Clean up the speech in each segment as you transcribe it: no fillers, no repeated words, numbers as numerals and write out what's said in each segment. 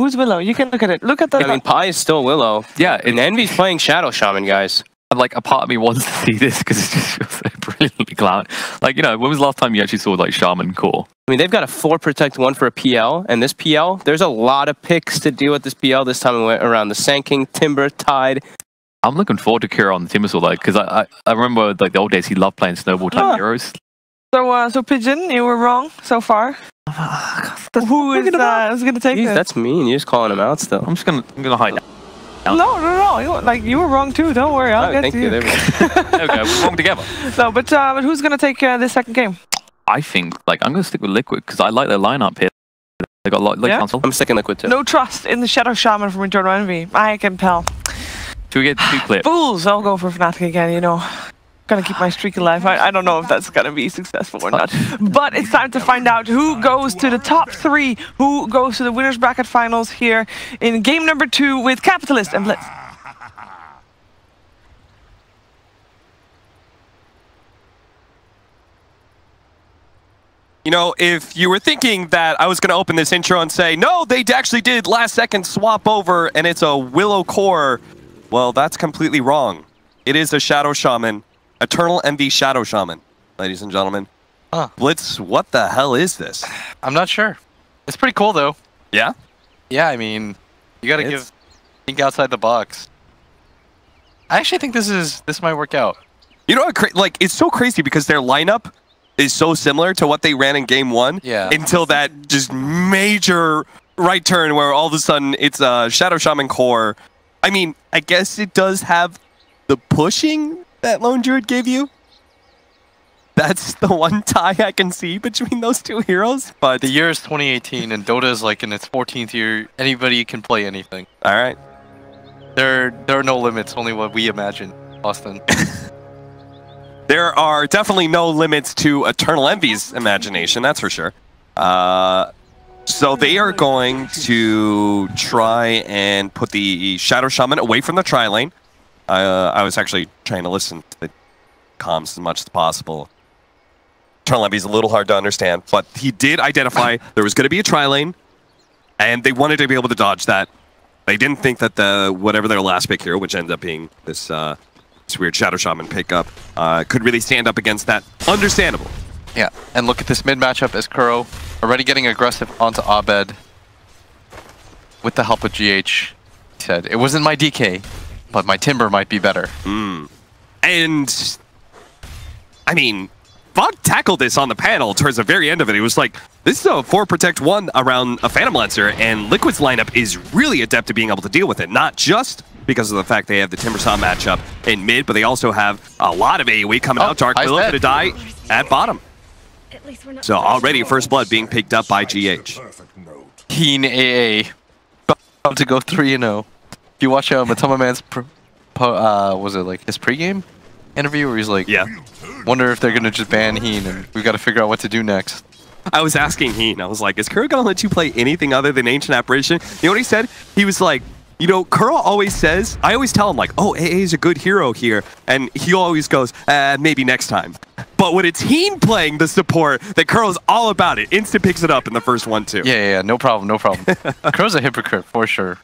Who's Willow? You can look at it. Look at that. I mean, Pi is still Willow. Yeah, and Envy's playing Shadow Shaman, guys. Like, a part of me wants to see this because it just feels so brilliantly clown. Like, you know, when was the last time you actually saw, like, Shaman core? I mean, they've got a 4 protect, 1 for a PL, and this PL, there's a lot of picks to deal with this PL. This time we went around the Sand King, Timber, Tide. I'm looking forward to Kira on the Timbersaw, though, because I remember, like, the old days, he loved playing snowball-type heroes. So Pigeon, you were wrong so far. Who is going to take Jeez, this? that's mean. You're just calling him out still. I'm gonna hide now. No. You were wrong too. Don't worry, I'll get thank to you. you. There we go. There we go. We're wrong together. No, but who's going to take this second game? I think, like, I'm gonna stick with Liquid because I like their lineup here. They got a lot of council. I'm sticking Liquid too. No trust in the Shadow Shaman from Eternal Envy. I can tell. Should we get 2 clips? Fools! I'll go for Fnatic again, you know. Gonna keep my streak alive. I don't know if that's gonna be successful or not. But it's time to find out who goes to the top 3, who goes to the winners bracket finals here in game number 2 with Capitalist and Blitz. You know, if you were thinking that I was going to open this intro and say, no, they actually did last second swap over and it's a Willow core, well, that's completely wrong. It is a Shadow Shaman, Eternal Envy Shadow Shaman, ladies and gentlemen. Huh. Blitz, what the hell is this? I'm not sure. It's pretty cool, though. Yeah? Yeah, I mean, you got to think outside the box. I actually think this might work out. You know what, like, it's so crazy because their lineup is so similar to what they ran in game 1 until that just major right turn where all of a sudden it's a Shadow Shaman core. I mean, I guess it does have the pushing that Lone Druid gave you. That's the one tie I can see between those 2 heroes. But the year is 2018 and Dota is like in its 14th year. Anybody can play anything. All right. There are no limits, only what we imagine, Austin. There are definitely no limits to Eternal Envy's imagination, that's for sure. So they are going to try and put the Shadow Shaman away from the tri-lane. I was actually trying to listen to the comms as much as possible. Eternal Envy's a little hard to understand, but he did identify there was going to be a tri-lane, and they wanted to be able to dodge that. They didn't think that whatever their last pick here, which ended up being this weird Shadow Shaman pickup, could really stand up against that. Understandable. Yeah, and look at this mid matchup as Kuro already getting aggressive onto Abed with the help of GH. He said, it wasn't my DK, but my Timber might be better. And, I mean, Fog tackled this on the panel towards the very end of it. He was like, this is a 4 protect 1 around a Phantom Lancer, and Liquid's lineup is really adept at being able to deal with it. Not just because of the fact they have the Timbersaw matchup in mid, but they also have a lot of AoE coming out. Dark Willow going to die at bottom. So already first blood being picked up by GH. Keen AA. About to go 3-0. If you watch Matoma Man's, was it like his pregame interview where he's like, wonder if they're going to just ban Heen and we've got to figure out what to do next. I was asking Heen, I was like, is Kuro going to let you play anything other than Ancient Apparition? You know what he said? He was like, you know, Kuro always says, I always tell him like, oh, AA is a good hero here. And he always goes, maybe next time. But when it's Heen playing the support, that Kuro's all about it. Instant picks it up in the first one too. Yeah, no problem, no problem. Kuro's a hypocrite for sure.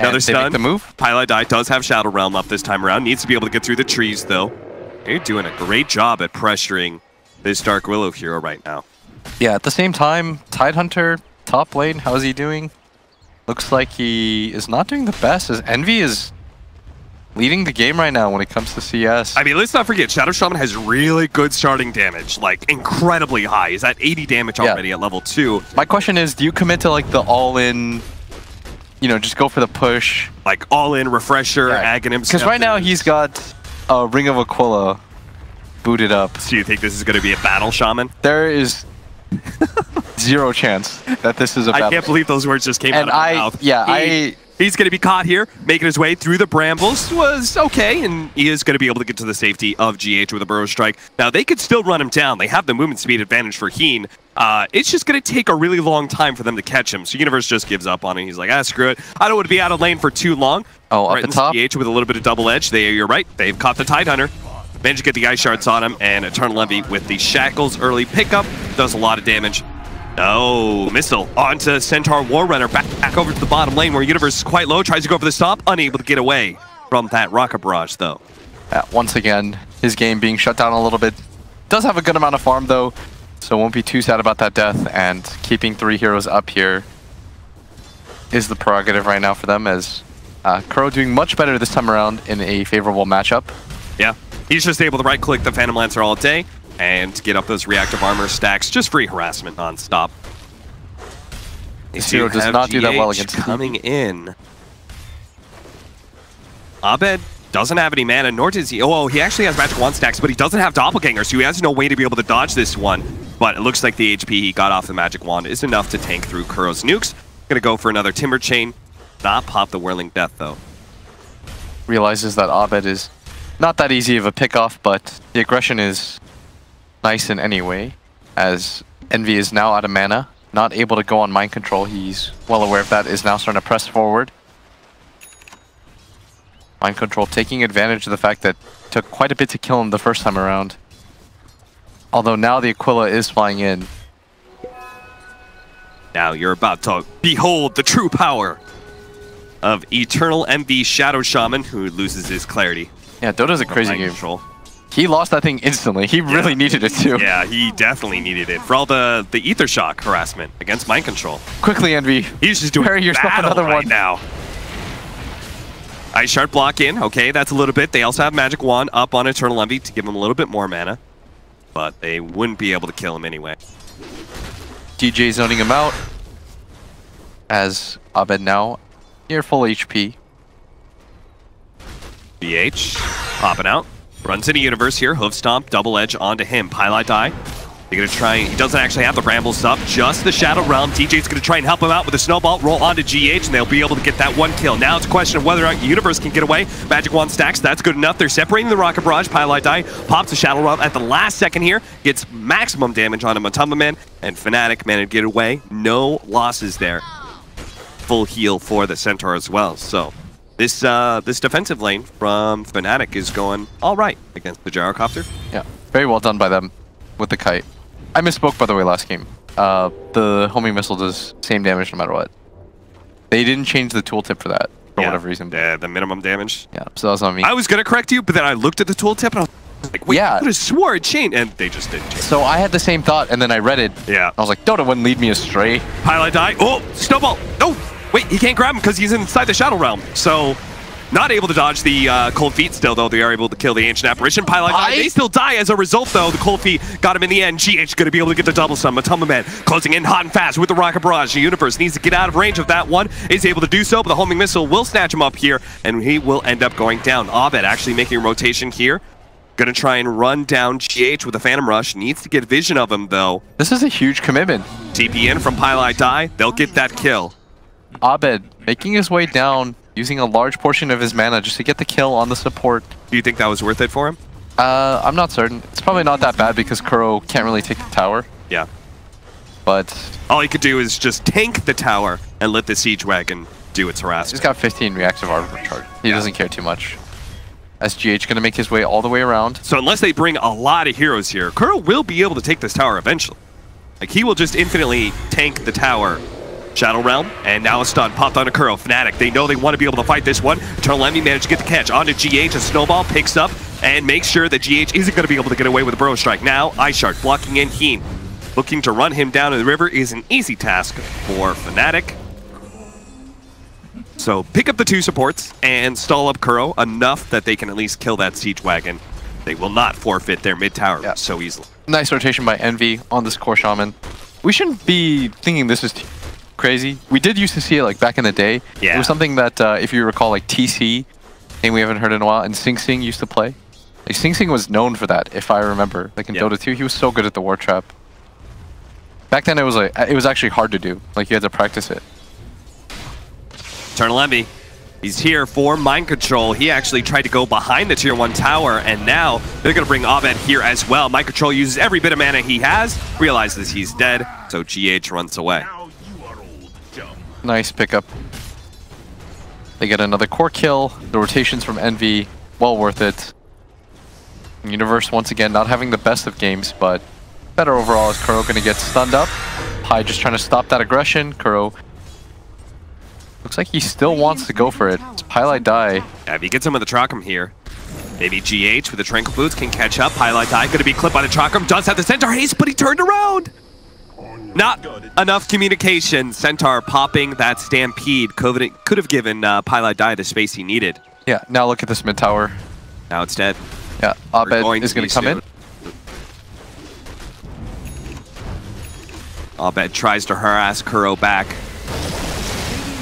Another stun. The move. Pilot Die does have Shadow Realm up this time around. Needs to be able to get through the trees though. They're doing a great job at pressuring this Dark Willow hero right now. Yeah, at the same time, Tidehunter, top lane, how is he doing? Looks like he is not doing the best, as Envy is leading the game right now when it comes to CS. I mean, let's not forget, Shadow Shaman has really good starting damage, like incredibly high. He's at 80 damage already at level 2. My question is, do you commit to like the all-in, you know, just go for the push? Like all-in, Refresher, Aghanim. Because right now he's got a Ring of Aquila booted up. So you think this is going to be a battle Shaman? There is zero chance that this is a battle. I can't believe those words just came out of my mouth. Yeah, He's going to be caught here, making his way through the brambles. Was okay, and he is going to be able to get to the safety of GH with a Burrow Strike. Now, they could still run him down. They have the movement speed advantage for Heen. It's just going to take a really long time for them to catch him. So Universe just gives up on it. He's like, screw it. I don't want to be out of lane for too long. Oh, up the top? GH with a little bit of double edge. You're right. They've caught the Tidehunter. Managed to get the Ice Shards on him, and Eternal Envy with the Shackles early pickup. Does a lot of damage. Oh, missile onto Centaur War Runner, back over to the bottom lane where Universe is quite low, tries to go for the stop, unable to get away from that rocket barrage though. Once again, his game being shut down a little bit. Does have a good amount of farm though, so won't be too sad about that death, and keeping 3 heroes up here is the prerogative right now for them, as Kuro doing much better this time around in a favorable matchup. Yeah, he's just able to right-click the Phantom Lancer all day and get up those reactive armor stacks, just free harassment non-stop. This hero does not do that well against coming in. Abed doesn't have any mana, nor does he. Oh, he actually has Magic Wand stacks, but he doesn't have Doppelganger, so he has no way to be able to dodge this one. But it looks like the HP he got off the Magic Wand is enough to tank through Kuro's nukes. Gonna go for another Timber Chain. Not pop the Whirling Death, though. Realizes that Abed is not that easy of a pick-off, but the aggression is nice in any way, as Envy is now out of mana, not able to go on Mind Control. He's well aware of that, is now starting to press forward. Mind Control taking advantage of the fact that it took quite a bit to kill him the first time around. Although now the Aquila is flying in. Now you're about to behold the true power of Eternal MV Shadow Shaman, who loses his clarity. Yeah, Dota's a crazy game. Control. He lost that thing instantly. He really needed it too. Yeah, he definitely needed it for all the Ether Shock harassment against Mind Control. Quickly, Envy. He's just doing another one now. Ice Shard block in. Okay, that's a little bit. They also have Magic Wand up on Eternal Envy to give him a little bit more mana, but they wouldn't be able to kill him anyway. DJ zoning him out, as Abed now near full HP. BH popping out. Runs into Universe here. Hoof Stomp, Double Edge onto him. Pylite Die. They're going to try. He doesn't actually have the Brambles up, just the Shadow Realm. DJ's going to try and help him out with a Snowball. Roll onto GH, and they'll be able to get that 1 kill. Now it's a question of whether or not Universe can get away. Magic Wand stacks. That's good enough. They're separating the Rocket Barrage. Pylite Die pops the Shadow Realm at the last second here. Gets maximum damage on a Matumba Man, and Fnatic managed to get away. No losses there. Full heal for the Centaur as well. So this defensive lane from Fnatic is going all right against the Gyrocopter. Yeah, very well done by them with the kite. I misspoke, by the way, last game. The homing missile does same damage no matter what. They didn't change the tooltip for that, for whatever reason. The minimum damage. Yeah, so that's on me. I was going to correct you, but then I looked at the tooltip and I was like, wait, I could have swore it changed, and they just didn't change. So I had the same thought, and then I read it. Yeah. I was like, Dota wouldn't lead me astray. Pylite Die. Oh, Snowball. No, wait, he can't grab him because he's inside the Shadow Realm. So not able to dodge the Cold Feet still, though. They are able to kill the Ancient Apparition. Pylite Die. They still die as a result, though. The Cold Feet got him in the end. GH going to be able to get the double stun. Matumba Man closing in hot and fast with the Rocket Barrage. The Universe needs to get out of range of that one. Is able to do so, but the homing missile will snatch him up here, and he will end up going down. Abed actually making a rotation here. Going to try and run down GH with a Phantom Rush. Needs to get vision of him, though. This is a huge commitment. TP in from Pylite Die. They'll get that kill. Abed making his way down, using a large portion of his mana just to get the kill on the support. Do you think that was worth it for him? I'm not certain. It's probably not that bad because Kuro can't really take the tower. Yeah. But all he could do is just tank the tower and let the Siege Wagon do its harassment. He's got 15 reactive armor charge. He doesn't care too much. SGH going to make his way all the way around. So unless they bring a lot of heroes here, Kuro will be able to take this tower eventually. Like, he will just infinitely tank the tower. Shadow Realm, and now a stun popped onto Kuro. Fnatic, they know they want to be able to fight this one. Eternal Envy managed to get the catch onto GH. A Snowball picks up and makes sure that GH isn't going to be able to get away with a Burrow Strike. Now, Ice Shard blocking in Heen. Looking to run him down in the river is an easy task for Fnatic. So pick up the 2 supports and stall up Kuro enough that they can at least kill that Siege Wagon. They will not forfeit their mid tower so easily. Nice rotation by Envy on this core Shaman. We shouldn't be thinking this is crazy. We did used to see it like back in the day. Yeah. It was something that, if you recall, like TC, and we haven't heard in a while, and Sing Sing used to play. Like, Sing Sing was known for that, if I remember. Like in Dota 2, he was so good at the War Trap. Back then, it was actually hard to do. Like, you had to practice it. Eternal Envy, he's here for Mind Control. He actually tried to go behind the Tier 1 tower, and now they're going to bring Abed here as well. Mind Control uses every bit of mana he has, realizes he's dead, so GH runs away. Nice pickup. They get another core kill. The rotations from Envy, well worth it. Universe, once again, not having the best of games, but better overall as Kuro going to get stunned up. Pi just trying to stop that aggression. Kuro looks like he still wants to go for it. It's Pylite die. Yeah, if he gets him with the Chakram here, maybe GH with the Tranquil Boots can catch up. Pylite die, going to be clipped by the Chakram. Does have the Centaur haste, but he turned around. Not enough communication. Centaur popping that Stampede could have given Pylite die the space he needed. Yeah, now look at this mid tower. Now it's dead. Yeah, Abed is going to come in. Abed tries to harass Kuro back.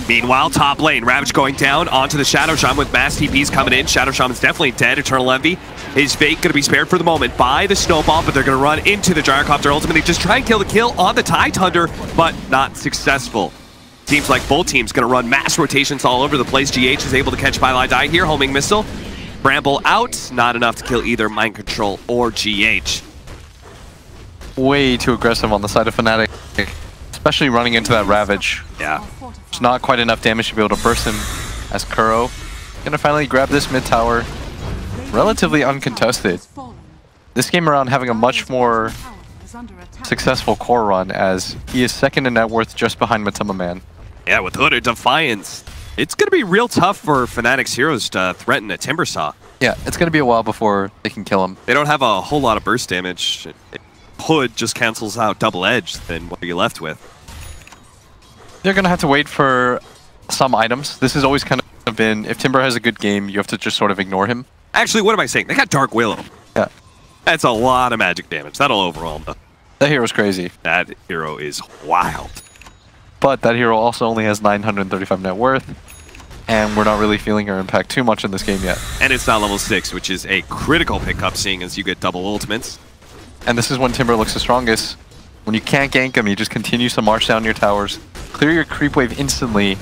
Meanwhile, top lane, Ravage going down onto the Shadow Shaman with mass TPs coming in. Shadow Shaman's definitely dead. Eternal Envy, his fate going to be spared for the moment by the Snowball, but they're going to run into the Gyrocopter ultimately. Just try and kill the kill on the Tide Thunder, but not successful. Seems like both teams going to run mass rotations all over the place. GH is able to catch Pylite die here. Homing Missile. Bramble out. Not enough to kill either Mind Control or GH. Way too aggressive on the side of Fnatic, especially running into that Ravage. Yeah. It's not quite enough damage to be able to burst him as Kuro. Gonna finally grab this mid tower. Relatively uncontested. This game around having a much more successful core run as he is second in net worth just behind Matuma Man. Yeah, with Hood or Defiance, it's going to be real tough for Fnatic's heroes to threaten a Timbersaw. Yeah, it's gonna be a while before they can kill him. They don't have a whole lot of burst damage. Hood just cancels out Double Edge, then what are you left with? They're gonna have to wait for some items. This has always kind of been, if Timber has a good game, you have to just sort of ignore him. Actually, what am I saying? They got Dark Willow. Yeah. That's a lot of magic damage. That'll overall them. That hero's crazy. That hero is wild. But that hero also only has 935 net worth, and we're not really feeling her impact too much in this game yet. And it's not level 6, which is a critical pickup, seeing as you get double ultimates. And this is when Timber looks the strongest. When you can't gank him, you just continue to march down your towers, clear your creep wave instantly,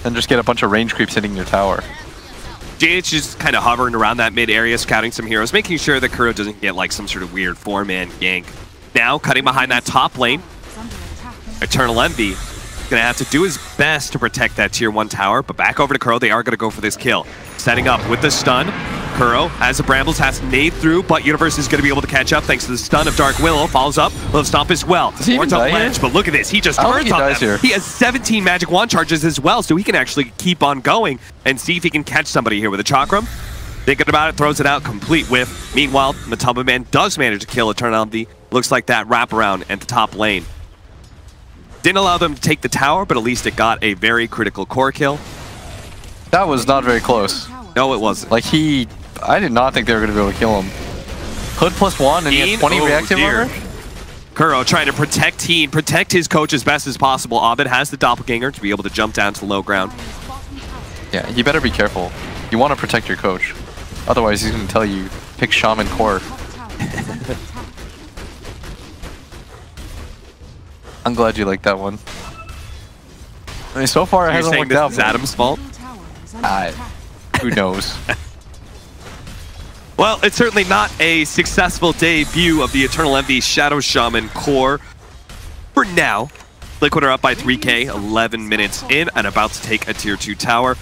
and just get a bunch of range creeps hitting your tower. JH is kind of hovering around that mid area, scouting some heroes, making sure that Kuro doesn't get like some sort of weird 4-man gank. Now, cutting behind that top lane, Eternal Envy gonna have to do his best to protect that tier 1 tower, but back over to Kuro, they are gonna go for this kill. Setting up with the stun. Kuro, as the Brambles, has to nade through, but Universe is going to be able to catch up thanks to the stun of Dark Willow. Follows up, Love Stomp as well. Does he even die ledge, but look at this, he just turns turns on them. here. He has 17 Magic Wand charges as well, so he can actually keep on going and see if he can catch somebody here with a Chakram. Thinking about it, throws it out, complete whiff. Meanwhile, Matuma Man does manage to kill Eternal Envy. Looks like that wraparound at the top lane. Didn't allow them to take the tower, but at least it got a very critical core kill. That was not very close. No, it wasn't. Like I did not think they were going to be able to kill him. Hood +1 and he has 20 reactive armor? Kuro trying to protect Teen, protect his coach as best as possible. Abed has the Doppelganger to be able to jump down to the low ground. Yeah, you better be careful. You want to protect your coach. Otherwise, he's going to tell you, pick Shaman Core. I'm glad you like that one. I mean, so far it hasn't worked out. This is Adam's fault? Who knows? Well, it's certainly not a successful debut of the Eternal Envy Shadow Shaman core. For now, Liquid are up by 3k, 11 minutes in, and about to take a tier 2 tower.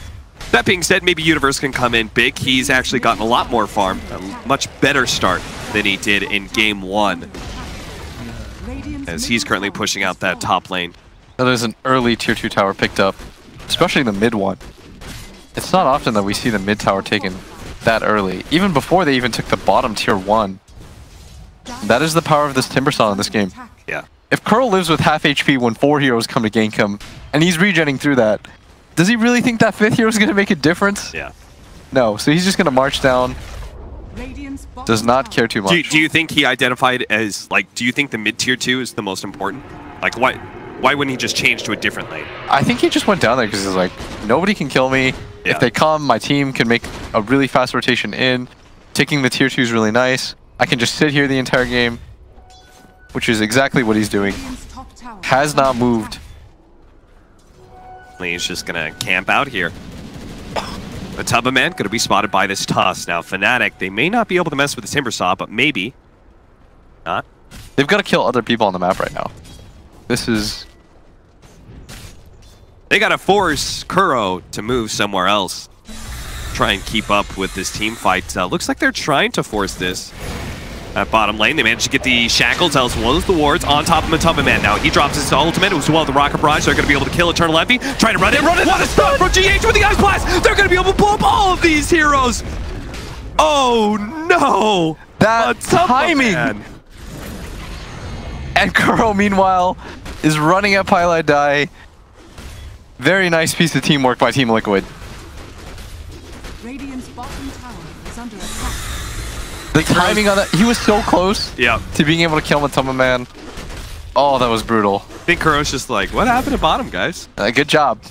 That being said, maybe Universe can come in big. He's actually gotten a lot more farm, a much better start than he did in game 1. As he's currently pushing out that top lane. Now there's an early tier 2 tower picked up, especially the mid one. It's not often that we see the mid tower taken that early, even before they even took the bottom tier 1. That is the power of this Timbersaw in this game. Yeah. If Curl lives with half HP when 4 heroes come to gank him, and he's regenning through that, does he really think that 5th hero is going to make a difference? Yeah. No, so he's just going to march down. Does not care too much. Do you think he identified as, like, do you think the mid tier 2 is the most important? Like, why wouldn't he just change to a different lane? I think he just went down there because he's like, nobody can kill me. Yeah. If they come, my team can make a really fast rotation in. Taking the tier 2 is really nice. I can just sit here the entire game, which is exactly what he's doing. Has not moved. He's just going to camp out here. The Tubba Man going to be spotted by this toss. Now, Fnatic, they may not be able to mess with the Timbersaw, but maybe not. They've got to kill other people on the map right now. This is... They got to force Kuro to move somewhere else. Try and keep up with this team fight. Looks like they're trying to force this. At bottom lane, they managed to get the shackles as well as the wards on top of Matuma Man. Now he drops his ultimate as well. The Rocket Barrage, they're going to be able to kill Eternal Envy. Trying to run it. What a stun from GH with the Ice Blast. They're going to be able to blow up all of these heroes. Oh no! That timing. Man. And Kuro, meanwhile, is running at Pylai Die. Very nice piece of teamwork by Team Liquid. Radiant's bottom tower is under attack. The timing on that, he was so close to being able to kill Matuma Man. Oh, that was brutal. I think Kuro's just like, what happened to bottom, guys? Good job.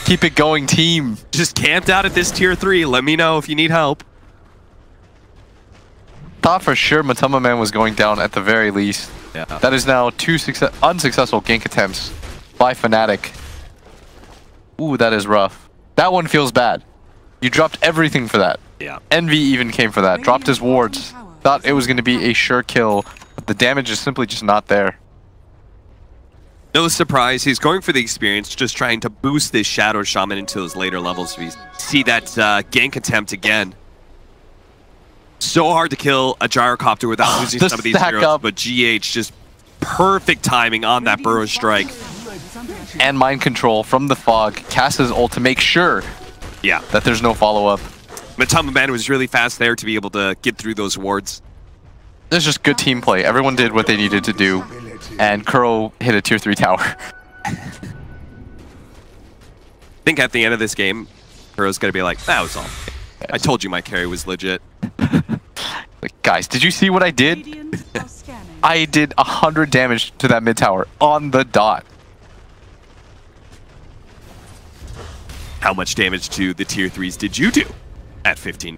Keep it going, team. Just camped out at this tier 3. Let me know if you need help. Thought for sure Matuma Man was going down at the very least. Yeah. That is now 2 unsuccessful gank attempts by Fnatic. Ooh, that is rough. That one feels bad. You dropped everything for that. Yeah. Envy even came for that. Dropped his wards. Thought it was going to be a sure kill, but the damage is simply just not there. No surprise, he's going for the experience, just trying to boost this Shadow Shaman into those later levels. We see that gank attempt again. So hard to kill a Gyrocopter without losing some of these heroes, but GH just perfect timing on that Burrow Strike. And mind control from the fog. Casts his ult to make sure that there's no follow-up. Matuma Man was really fast there to be able to get through those wards. There's just good team play. Everyone did what they needed to do, and Kuro hit a tier 3 tower. I think at the end of this game, Kuro's going to be like, that was all. I told you my carry was legit. Like, guys, did you see what I did? I did 100 damage to that mid tower on the dot. How much damage to the tier 3s did you do at 15?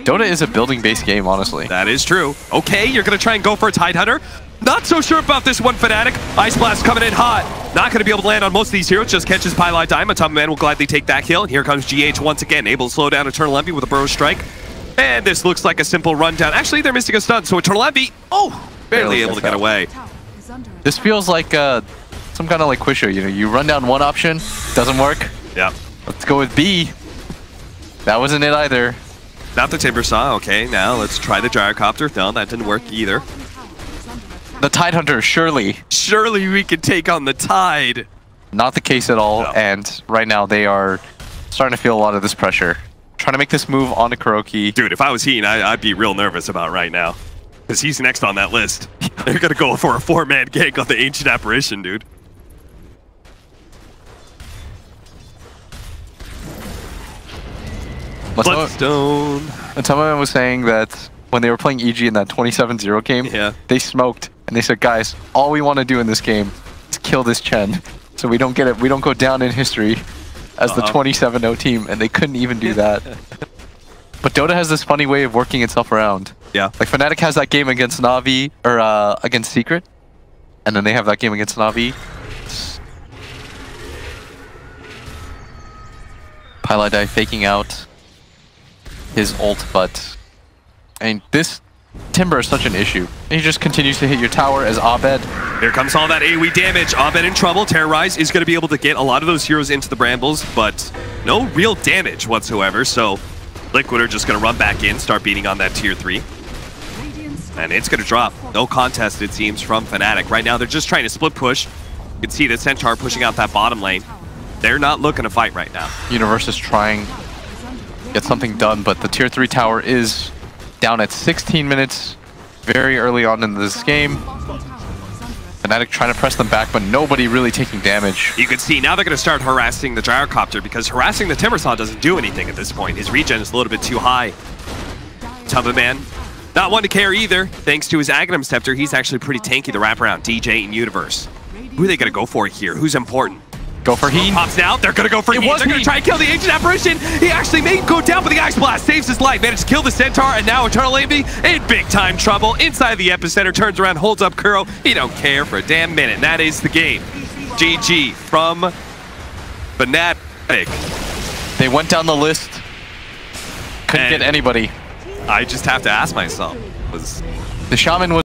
Dota is a building-based game, honestly. That is true. Okay, you're going to try and go for a Tidehunter. Not so sure about this one, Fnatic. Ice Blast coming in hot. Not going to be able to land on most of these heroes. Just catches Pylai Die. Matuma Man will gladly take that kill. And here comes GH once again, able to slow down Eternal Envy with a Burrow Strike. And this looks like a simple rundown. Actually, they're missing a stun, so Eternal Envy, barely able to get away. This feels like some kind of like Quisha. You know, you run down one option, doesn't work. Yeah. Let's go with B. That wasn't it either. Not the Timber Saw. Okay, now let's try the Gyrocopter. No, that didn't work either. The Tidehunter, surely. Surely we could take on the Tide. Not the case at all, No. and right now they are starting to feel a lot of this pressure. Trying to make this move onto Kuroki. Dude, if I was Heen, I'd be real nervous about right now. Because he's next on that list. They're going to go for a 4-man gank on the Ancient Apparition, dude. Bloodstone. Matuma Man was saying that when they were playing EG in that 27-0 game, they smoked, and they said, guys, all we want to do in this game is kill this Chen, so we don't get it. We don't go down in history as the 27-0 team, and they couldn't even do that. But Dota has this funny way of working itself around. Yeah. Like Fnatic has that game against Na'Vi, or against Secret, and then they have that game against Na'Vi. Pylai Die faking out his ult, but I mean, this Timber is such an issue. And he just continues to hit your tower as Abed. Here comes all that AoE damage. Abed in trouble. Terrorize is going to be able to get a lot of those heroes into the brambles, but no real damage whatsoever. So Liquid are just going to run back in, start beating on that tier 3. And it's going to drop. No contest, it seems, from Fnatic. Right now, they're just trying to split push. You can see the Centaur pushing out that bottom lane. They're not looking to fight right now. Universe is trying to get something done, but the tier 3 tower is down at 16 minutes very early on in this game. Fnatic trying to press them back, but nobody really taking damage. You can see now they're going to start harassing the Gyrocopter, because harassing the Timbersaw doesn't do anything at this point. His regen is a little bit too high. Matuma Man, not one to care either. Thanks to his Aghanim Scepter, he's actually pretty tanky to wrap around DJ and Universe. Who are they going to go for here? Who's important? Go for Heen. Pops now. They're going to go for Heen. They're going to try and kill the Ancient Apparition. He actually may go down, but the Ice Blast saves his life. Managed to kill the Centaur, and now Eternal Envy in big time trouble. Inside the epicenter, turns around, holds up Kuro. He don't care for a damn minute. And that is the game. GG from Fnatic. They went down the list. Couldn't get anybody. I just have to ask myself, the Shaman was